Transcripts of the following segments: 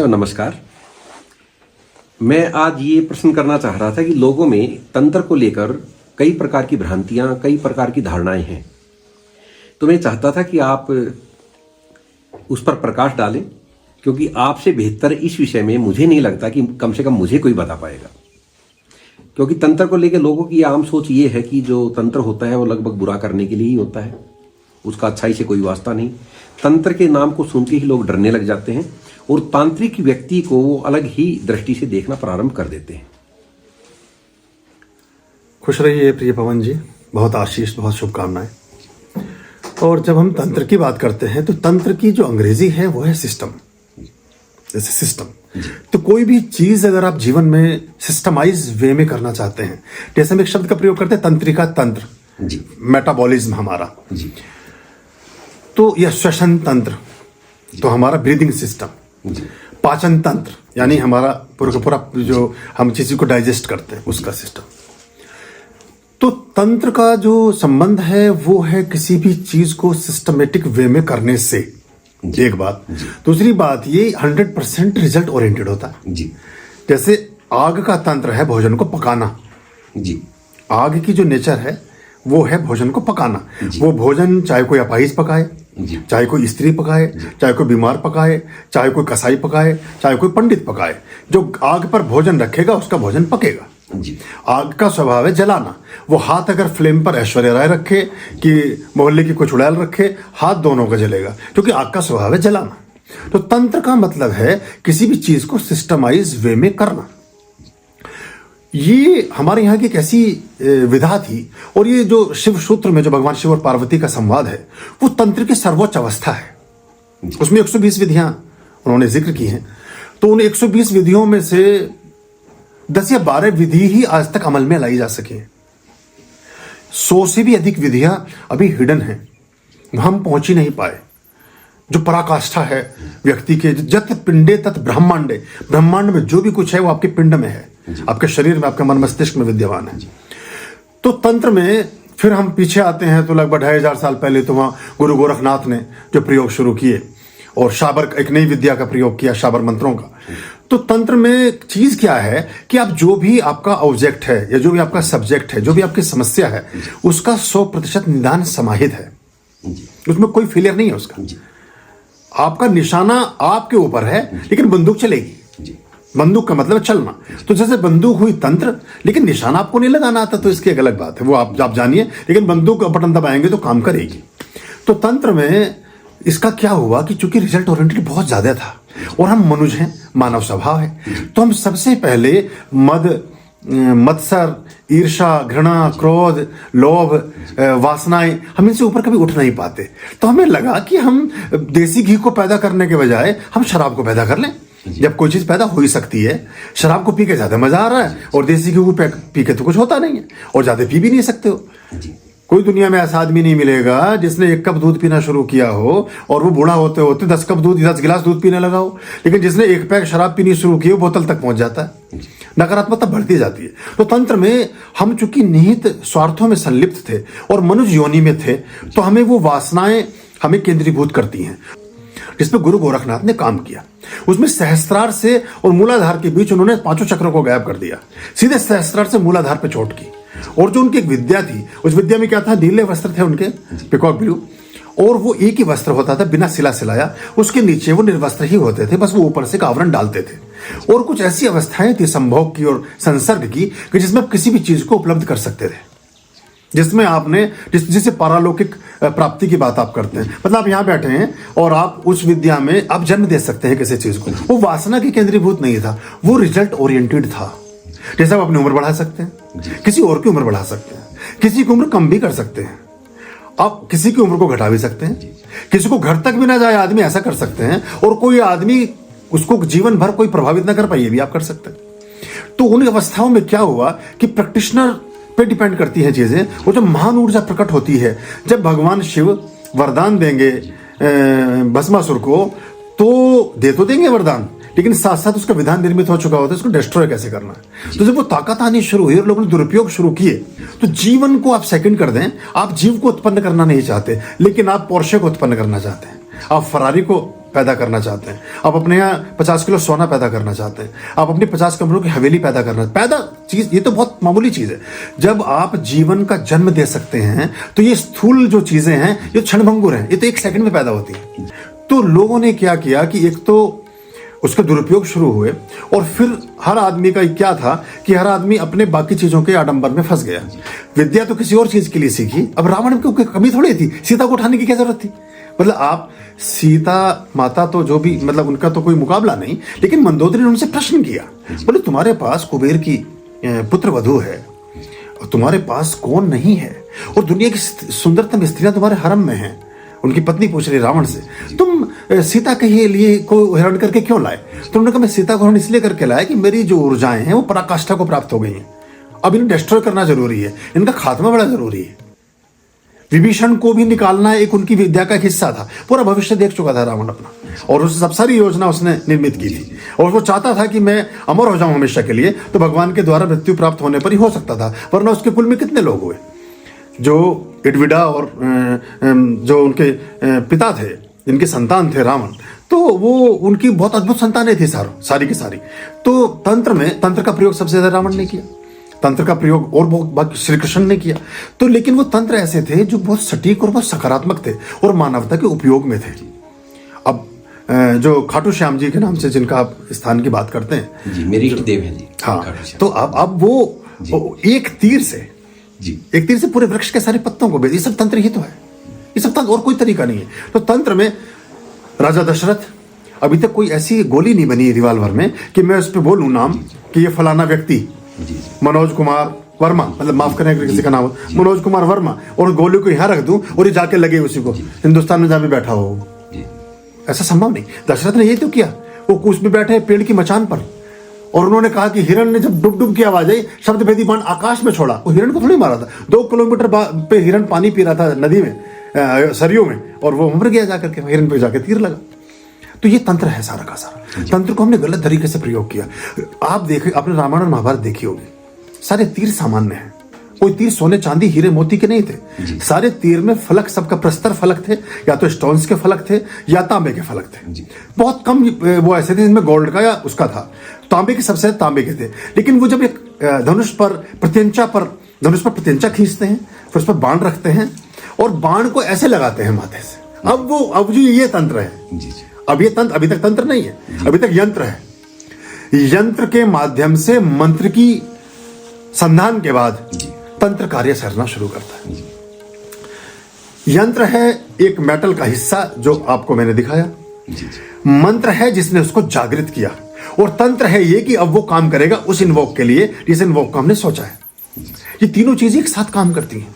नमस्कार। मैं आज ये प्रश्न करना चाह रहा था कि लोगों में तंत्र को लेकर कई प्रकार की भ्रांतियां, कई प्रकार की धारणाएं हैं। तो मैं चाहता था कि आप उस पर प्रकाश डालें, क्योंकि आपसे बेहतर इस विषय में मुझे नहीं लगता कि कम से कम मुझे कोई बता पाएगा। क्योंकि तंत्र को लेकर लोगों की आम सोच ये है कि जो तंत्र होता है वो लगभग बुरा करने के लिए ही होता है, उसका अच्छाई से कोई वास्ता नहीं। तंत्र के नाम को सुनते ही लोग डरने लग जाते हैं और तांत्रिक व्यक्ति को वो अलग ही दृष्टि से देखना प्रारंभ कर देते हैं। खुश रहिए प्रिय पवन जी, बहुत आशीष, बहुत शुभकामनाएं। और जब हम तंत्र की बात करते हैं तो तंत्र की जो अंग्रेजी है वो है सिस्टम। जैसे सिस्टम, तो कोई भी चीज अगर आप जीवन में सिस्टमाइज वे में करना चाहते हैं, जैसे हम एक शब्द का प्रयोग करते हैं तंत्रिका, तंत्र, मेटाबॉलिज्म हमारा, तो यह श्वसन तंत्र, तो हमारा ब्रीदिंग सिस्टम, पाचन तंत्र यानी हमारा पूरा जो हम चीज़ को डाइजेस्ट करते हैं उसका सिस्टम। तो तंत्र का जो संबंध है वो है किसी भी चीज को सिस्टमेटिक वे में करने से, एक बात। दूसरी बात, ये 100% रिजल्ट ओरिएंटेड होता है। जैसे आग का तंत्र है भोजन को पकाना। आग की जो नेचर है वो है भोजन को पकाना। वो भोजन चाहे कोई अपाहिज पकाए, चाहे कोई स्त्री पकाए, चाहे कोई बीमार पकाए, चाहे कोई कसाई पकाए, चाहे कोई पंडित पकाए, जो आग पर भोजन रखेगा उसका भोजन पकेगा। आग का स्वभाव है जलाना। वो हाथ अगर फ्लेम पर ऐश्वर्या राय रखे कि मोहल्ले की कोई चुड़ैल रखे, हाथ दोनों का जलेगा, क्योंकि आग का स्वभाव है जलाना। तो तंत्र का मतलब है किसी भी चीज को सिस्टमाइज वे में करना। ये हमारे यहाँ की एक ऐसी विधा थी, और ये जो शिव सूत्र में जो भगवान शिव और पार्वती का संवाद है वो तंत्र की सर्वोच्च अवस्था है। उसमें 120 विधियां उन्होंने जिक्र की हैं। तो उन 120 विधियों में से 10 या 12 विधि ही आज तक अमल में लाई जा सके। 100 से भी अधिक विधियां अभी हिडन हैं, हम पहुंच ही नहीं पाए। जो पराकाष्ठा है व्यक्ति के, जत पिंडे तत् ब्रह्मांडे, ब्रह्मांड में जो भी कुछ है वो आपके पिंड में है, आपके शरीर में, आपके मन मस्तिष्क में विद्यमान है। तो तंत्र में फिर हम पीछे आते हैं तो लगभग 2500 साल पहले तो वहां गुरु गोरखनाथ ने जो प्रयोग शुरू किए और शाबर, एक नई विद्या का प्रयोग किया, शाबर मंत्रों का। तो तंत्र में चीज क्या है कि आप जो भी आपका ऑब्जेक्ट है या जो भी आपका सब्जेक्ट है, जो भी आपकी समस्या है, उसका 100% निदान समाहित है। उसमें कोई फेलियर नहीं है उसका। आपका निशाना आपके ऊपर है, लेकिन बंदूक चलेगी। बंदूक का मतलब चलना। तो जैसे बंदूक हुई तंत्र, लेकिन निशाना आपको नहीं लगाना आता, तो इसकी एक अलग बात है, वो आप जानिए, लेकिन बंदूक का बटन दबाएंगे तो काम करेगी। तो तंत्र में इसका क्या हुआ कि चूंकि रिजल्ट ओरिएंटेड बहुत ज्यादा था और हम मनुष्य हैं, मानव स्वभाव है, तो हम सबसे पहले मत्सर, ईर्षा, घृणा, क्रोध, लोभ, वासनाएं, हम इनसे ऊपर कभी उठ नहीं पाते। तो हमें लगा कि हम देसी घी को पैदा करने के बजाय हम शराब को पैदा कर लें। जब कोई चीज पैदा हो ही सकती है, शराब को पी के ज्यादा मजा आ रहा है और देसी घी को पी के तो कुछ होता नहीं है, और ज्यादा पी भी नहीं सकते हो। कोई दुनिया में ऐसा आदमी नहीं मिलेगा जिसने 1 कप दूध पीना शुरू किया हो और वो बूढ़ा होते होते 10 गिलास दूध पीने लगा हो, लेकिन जिसने 1 पैक शराब पीनी शुरू की हो बोतल तक पहुंच जाता है। नकारात्मकता बढ़ती जाती है। तो तंत्र में हम चूंकि निहित स्वार्थों में संलिप्त थे और मनुष्य योनि में थे, तो हमें वो वासनाएं हमें केंद्रीभूत करती हैं, जिसपे गुरु गोरखनाथ ने काम किया। उसमें सहस्त्रार से और मूलाधार के बीच उन्होंने 5 चक्रों को गायब कर दिया, सीधे सहस्त्रार से मूलाधार पे चोट की। और जो उनकी एक विद्या थी, उस विद्या में क्या था, नीले वस्त्र थे उनके, पिकॉक ब्लू, और वो एक ही वस्त्र होता था बिना सिला सिलाया, उसके नीचे वो निर्वस्त्र ही होते थे, बस वो ऊपर से आवरण डालते थे। और कुछ ऐसी अवस्थाएं थी संभोग की और संसर्ग की कि जिसमें आप किसी भी चीज को उपलब्ध कर सकते थे, जिसमें आपने जिसे पारालौकिक प्राप्ति की बात आप करते हैं। मतलब आप यहाँ बैठे हैं और आप उस विद्या में आप जन्म दे सकते हैं किसी चीज को। वो वासना की केंद्रीभूत नहीं था, वो रिजल्ट ओरिएंटेड था। जैसे आप अपनी उम्र बढ़ा सकते हैं, किसी और की उम्र बढ़ा सकते हैं, किसी की उम्र कम भी कर सकते हैं, आप किसी की उम्र को घटा भी सकते हैं, किसी को घर तक भी ना जाए आदमी ऐसा कर सकते हैं, और कोई आदमी उसको जीवन भर कोई प्रभावित ना कर पाए ये भी आप कर सकते हैं। तो उन अवस्थाओं में क्या हुआ कि प्रैक्टिशनर पे डिपेंड करती है चीजें। वो जब महान ऊर्जा प्रकट होती है, जब भगवान शिव वरदान देंगे भस्मासुर को, तो देंगे वरदान, लेकिन साथ साथ उसका विधान निर्मित हो चुका होता है, उसको डिस्ट्रॉय कैसे करना है। तो जब वो ताकत आनी शुरू हुई और लोगों ने दुरुपयोग शुरू किए, तो जीवन को आप सेकंड कर दें। आप जीव को उत्पन्न करना नहीं चाहते, लेकिन आप पोर्शे को उत्पन्न करना चाहते हैं, आप फरारी को पैदा करना चाहते हैं, आप अपने यहाँ 50 किलो सोना पैदा करना चाहते हैं, आप अपनी 50 कमरों की हवेली पैदा करना, पैदा चीज ये तो बहुत मामूली चीज है। जब आप जीवन का जन्म दे सकते हैं तो ये स्थूल जो चीजें हैं ये क्षणभंगुर हैं, ये तो 1 सेकंड में पैदा होती है। तो लोगों ने क्या किया कि एक तो उसके दुरुपयोग शुरू हुए, और फिर हर आदमी का क्या था कि हर आदमी अपने बाकी चीजों के आडंबर में फंस गया। विद्या तो किसी और चीज के लिए सीखी, अब रावण को कोई कमी थोड़ी थी, सीता को उठाने की क्या जरूरत थी। मतलब आप सीता माता तो जो भी मतलब उनका तो कोई मुकाबला नहीं, लेकिन मंदोदरी ने उनसे प्रश्न किया, बोले तुम्हारे पास कुबेर की पुत्र वधू है और तुम्हारे पास कौन नहीं है, और दुनिया की सुंदरतम स्त्रियां तुम्हारे हरम में हैं। उनकी पत्नी पूछ रही रावण से, तुम सीता के लिए को हरण करके क्यों लाए। तो उन्होंने कहा मैं सीता को हरण इसलिए करके लाया कि मेरी जो ऊर्जाएं हैं वो पराकाष्ठा को प्राप्त हो गई हैं, अब इन्हें डिस्ट्रॉय करना जरूरी है, इनका खात्मा बड़ा जरूरी है। विभीषण को भी निकालना एक उनकी विद्या का हिस्सा था, पूरा भविष्य देख चुका था रावण अपना, और उस सब सारी योजना उसने निर्मित की थी, और वो चाहता था कि मैं अमर हो जाऊं हमेशा के लिए, तो भगवान के द्वारा मृत्यु प्राप्त होने पर ही हो सकता था, वरना उसके कुल में कितने लोग हुए। जो इडविडा और जो उनके पिता थे, जिनके संतान थे रावण, तो वो उनकी बहुत अद्भुत संतानें थी सारी की सारी। तो तंत्र का प्रयोग सबसे ज्यादा रावण ने किया, तंत्र का प्रयोग और बहुत श्री कृष्ण ने किया। तो लेकिन वो तंत्र ऐसे थे जो बहुत सटीक और बहुत सकारात्मक थे और मानवता के उपयोग में थे। अब जो खाटू श्याम जी के नाम से जिनका आप स्थान की बात करते हैं जी, मेरे इष्ट देव हैं जी। हाँ, तो अब वो एक तीर से पूरे वृक्ष के सारे पत्तों को ये सब तंत्र ही तो है, ये सब तंत्र, और कोई तरीका नहीं है। तो तंत्र में राजा दशरथ, अभी तक कोई ऐसी गोली नहीं बनी रिवाल्वर में कि मैं उस पर बोलूं नाम कि ये फलाना व्यक्ति मनोज कुमार वर्मा, मतलब माफ करें अगर किसी का नाम मनोज कुमार वर्मा, और गोली को यहां रख दूं और ये जाके लगे उसी को हिंदुस्तान में जहां भी बैठा हो, ऐसा संभव नहीं। दशरथ ने ये तो किया, वो कूच में बैठे पेड़ की मचान पर, और उन्होंने कहा कि हिरण ने जब डुब डुब की आवाज आई, शब्द भेदी बाण आकाश में छोड़ा, वो हिरण को थोड़ी मारा था, 2 किलोमीटर पे हिरण पानी पी रहा था नदी में, सरयू में, और वो मर गया जाकर के, हिरण पे जाके तीर लगा। तो ये तंत्र है सारा का सारा। तंत्र को हमने गलत तरीके से प्रयोग किया। आप देखें, आपने रामायण और महाभारत देखी होगी, सारे तीर सामान्य हैं, कोई तीर सोने चांदी हीरे मोती के नहीं थे, सारे तीर में फलक, सबका प्रस्तर फलक थे, या तो स्टोन्स के फलक थे या तांबे के फलक थे। बहुत कम वो ऐसे थे जिनमें गोल्ड का या उसका था, तांबे के सबसे तांबे के थे। लेकिन वो जब एक धनुष पर प्रत्यंचा खींचते हैं, फिर उस पर बाण रखते हैं और बाण को ऐसे लगाते हैं माथे से, अब जो ये तंत्र है। अब ये तंत्र, अभी तक तंत्र नहीं है, अभी तक यंत्र है। यंत्र के माध्यम से मंत्र की संधान के बाद तंत्र कार्य करना शुरू करता है। यंत्र है एक मेटल का हिस्सा जो आपको मैंने दिखाया, मंत्र है जिसने उसको जागृत किया, और तंत्र है ये कि अब वो काम करेगा उस इन्वोक के लिए जिस इन्वोक को हमने सोचा है। ये तीनों चीजें एक साथ काम करती हैं।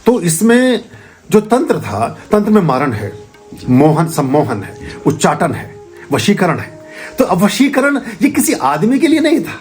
तो इसमें जो तंत्र था, तंत्र में मारण है, मोहन सम्मोहन है, उच्चाटन है, वशीकरण है। तो अब वशीकरण ये किसी आदमी के लिए नहीं था,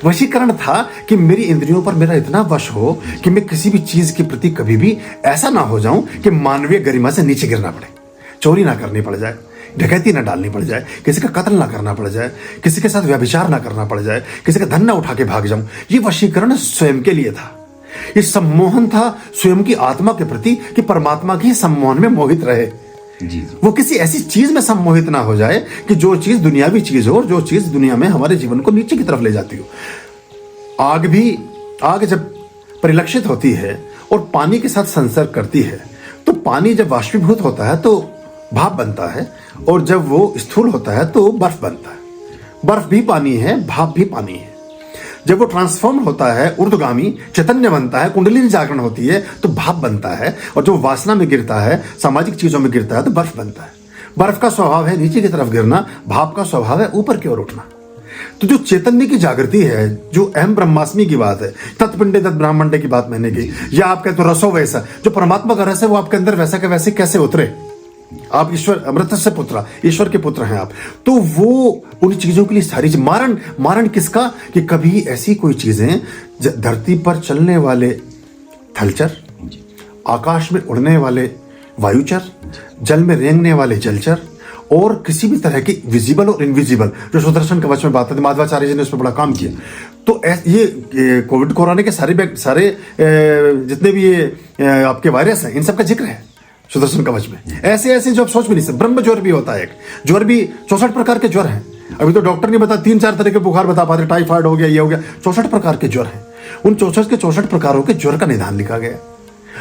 वशीकरण था कि मेरी इंद्रियों पर मेरा इतना वश हो कि मैं किसी भी चीज के प्रति कभी भी ऐसा ना हो जाऊं कि मानवीय गरिमा से नीचे गिरना पड़े, चोरी ना करनी पड़ जाए, डकैती ना डालनी पड़ जाए, किसी का कत्ल ना करना पड़ जाए, किसी के साथ व्यभिचार ना करना पड़ जाए, किसी का धन ना उठा के भाग जाऊं। ये वशीकरण स्वयं के लिए था। ये सम्मोहन था स्वयं की आत्मा के प्रति कि परमात्मा की सम्मोहन में मोहित रहे, वो किसी ऐसी चीज में सम्मोहित ना हो जाए कि जो चीज दुनियावी चीज हो और जो चीज दुनिया में हमारे जीवन को नीचे की तरफ ले जाती हो। आग जब परिलक्षित होती है और पानी के साथ संसर्ग करती है, तो पानी जब वाष्पीभूत होता है तो भाप बनता है, और जब वो स्थूल होता है तो बर्फ बनता है। बर्फ भी पानी है, भाप भी पानी है। जब वो ट्रांसफॉर्म होता है, ऊर्ध्वगामी चैतन्य बनता है, कुंडलिनी जागरण होती है तो भाप बनता है, और जो वासना में गिरता है, सामाजिक चीजों में गिरता है तो बर्फ बनता है। बर्फ का स्वभाव है नीचे की तरफ गिरना, भाप का स्वभाव है ऊपर की ओर उठना। तो जो चैतन्य की जागृति है, जो अहम ब्रह्मास्मि की बात है, तत्पिंडे तत् ब्राह्मण्डे की बात मैंने की, या आप कहते हो रसो वैसा, जो परमात्मा का रस है वो आपके अंदर वैसा के वैसे कैसे उतरे। आप ईश्वर, अमृत से पुत्र, ईश्वर के पुत्र हैं आप। तो वो उन चीजों के लिए सारी मारण किसका, कि कभी ऐसी कोई चीजें धरती पर चलने वाले थलचर, आकाश में उड़ने वाले वायुचर, जल में रेंगने वाले जलचर, और किसी भी तरह की विजिबल और इनविजिबल, जो सुदर्शन कवच में बात है, माधवाचार्य जी ने उस पर बड़ा काम किया। तो ये कोविड कोरोना के सारे जितने भी ये आपके वायरस हैं, इन सब का जिक्र है। सुदर्शन कवच में। ऐसे ऐसे जो आप सोच भी नहीं सकते। ब्रह्म ज्वर भी होता है एक, ज्वर भी 64 प्रकार के ज्वर हैं। अभी तो डॉक्टर नहीं बता, 3-4 तरह के बुखार बता पाते, टाइफाइड हो गया, ये हो गया, 64 प्रकार के ज्वर हैं। उन 64 के 64 प्रकारों के ज्वर का निदान लिखा गया।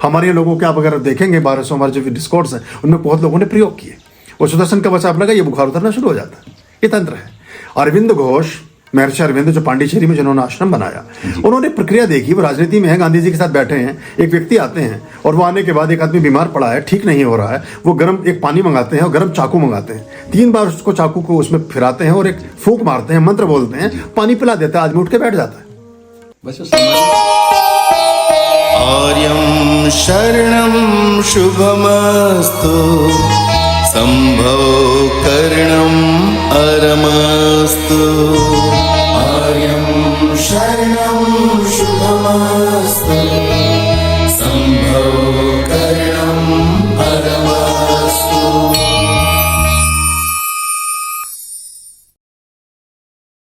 हमारे लोगों के आप अगर देखेंगे 1200 हमारे जो डिस्कोर्स हैं उनमें बहुत लोगों ने प्रयोग किए। वो सुदर्शन कवच आप लगा, ये बुखार उतरना शुरू हो जाता है। ये तंत्र है। अरविंद घोष, महर्षि अरविंद जो पांडिचेरी में जिन्होंने आश्रम बनाया, उन्होंने प्रक्रिया देखी। वो राजनीति में है, गांधी जी के साथ बैठे हैं, एक व्यक्ति आते हैं और वो आने के बाद एक आदमी बीमार पड़ा है, ठीक नहीं हो रहा है, वो गर्म एक पानी मंगाते हैं और गर्म चाकू मंगाते हैं। 3 बार उसको चाकू को उसमें फिराते हैं और एक फूंक मारते हैं, मंत्र बोलते हैं, पानी पिला देता है, आदमी उठ के बैठ जाता है। बस वो सामाजिक आर्यं शरणं शुभमस्तु, संभव करणम् अरमस्तु। आर्यं शरणं शुभमस्तु,